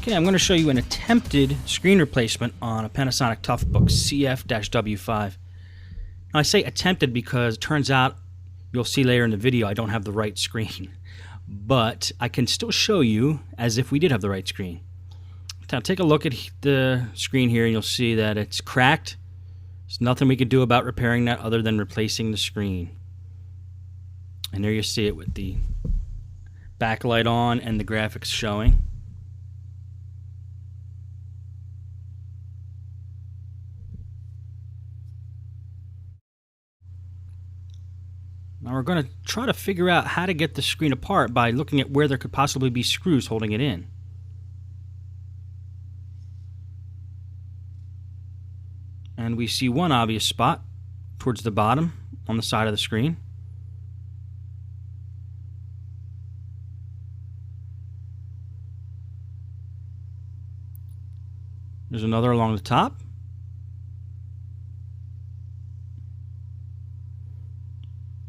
Okay, I'm going to show you an attempted screen replacement on a Panasonic Toughbook CF-W5. Now I say attempted because it turns out, you'll see later in the video, I don't have the right screen. But I can still show you as if we did have the right screen. Now take a look at the screen here and you'll see that it's cracked. There's nothing we could do about repairing that other than replacing the screen. And there you see it with the backlight on and the graphics showing. Now we're going to try to figure out how to get the screen apart by looking at where there could possibly be screws holding it in. And we see one obvious spot towards the bottom on the side of the screen. There's another along the top.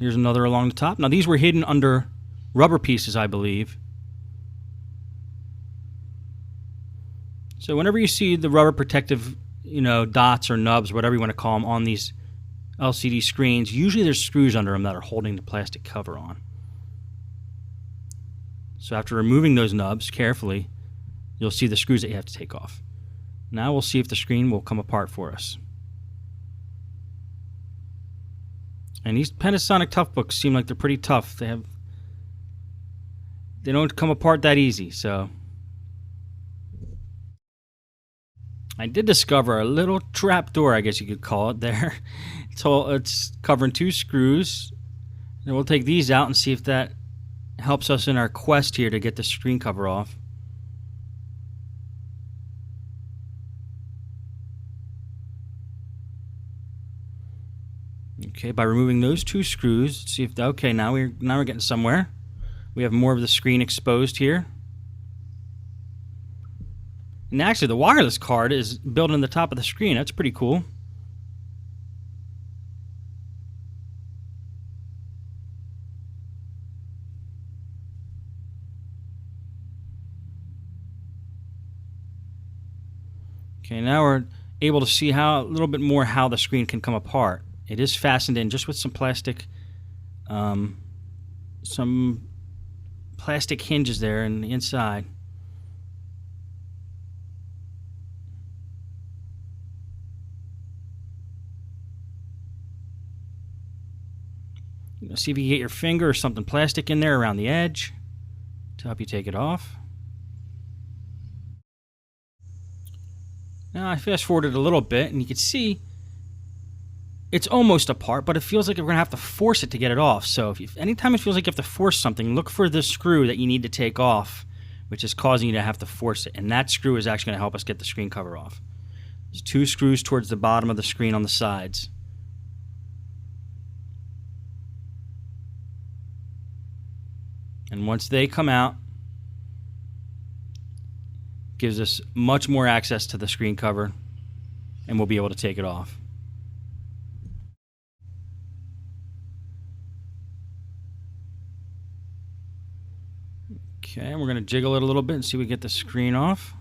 Here's another along the top. Now these were hidden under rubber pieces, I believe. So whenever you see the rubber protective, dots or nubs, whatever you want to call them, on these LCD screens, usually there's screws under them that are holding the plastic cover on. So after removing those nubs carefully, you'll see the screws that you have to take off. Now we'll see if the screen will come apart for us. And these Panasonic Toughbooks seem like they're pretty tough. They don't come apart that easy, so I did discover a little trap door, I guess you could call it there. It's covering two screws. And we'll take these out and see if that helps us in our quest here to get the screen cover off. Okay, by removing those two screws, see if okay, now we're getting somewhere. We have more of the screen exposed here. And actually, the wireless card is built in the top of the screen. That's pretty cool. Okay, now we're able to see a little bit more how the screen can come apart. It is fastened in just with some plastic hinges there in the inside. See if you can get your finger or something plastic in there around the edge to help you take it off. Now I fast forwarded a little bit and you can see it's almost apart, but it feels like we're going to have to force it to get it off. So anytime it feels like you have to force something, look for the screw that you need to take off, which is causing you to have to force it. And that screw is actually going to help us get the screen cover off. There's two screws towards the bottom of the screen on the sides. And once they come out, gives us much more access to the screen cover, and we'll be able to take it off. Okay, we're going to jiggle it a little bit and see if we get the screen off.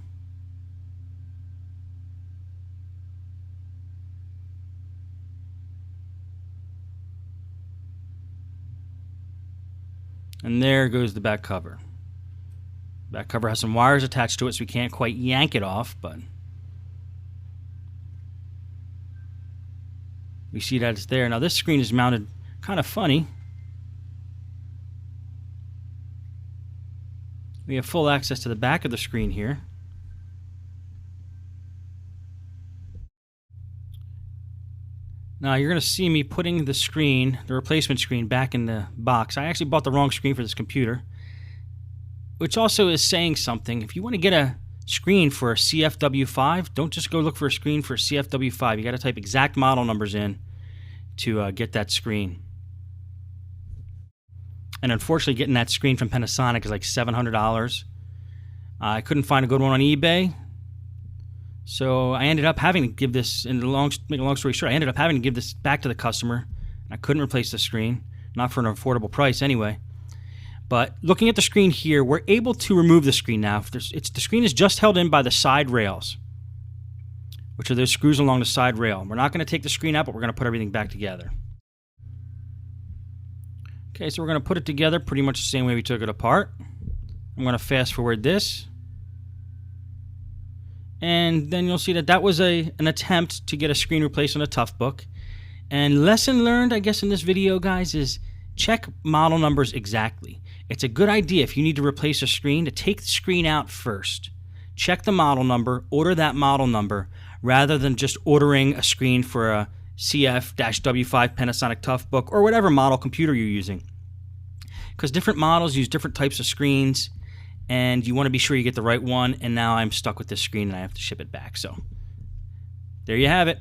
And there goes the back cover. The back cover has some wires attached to it, so we can't quite yank it off, but we see that it's there. Now this screen is mounted kind of funny. We have full access to the back of the screen here. Now you're going to see me putting the screen, the replacement screen, back in the box. I actually bought the wrong screen for this computer, which also is saying something. If you want to get a screen for a CF-W5, don't just go look for a screen for a CF-W5. You got to type exact model numbers in to get that screen. And unfortunately, getting that screen from Panasonic is like $700. I couldn't find a good one on eBay. So I ended up having to give this, make a long story short, I ended up having to give this back to the customer. I couldn't replace the screen, not for an affordable price anyway. But looking at the screen here, we're able to remove the screen now. The screen is just held in by the side rails, which are those screws along the side rail. We're not going to take the screen out, but we're going to put everything back together. Okay, so we're going to put it together pretty much the same way we took it apart. I'm going to fast forward this. And then you'll see that that was an attempt to get a screen replaced on a Toughbook. And lesson learned, I guess, in this video, guys, is check model numbers exactly. It's a good idea if you need to replace a screen to take the screen out first. Check the model number, order that model number, rather than just ordering a screen for a CF-W5 Panasonic Toughbook or whatever model computer you're using. Because different models use different types of screens, and you want to be sure you get the right one, and now I'm stuck with this screen and I have to ship it back. So there you have it.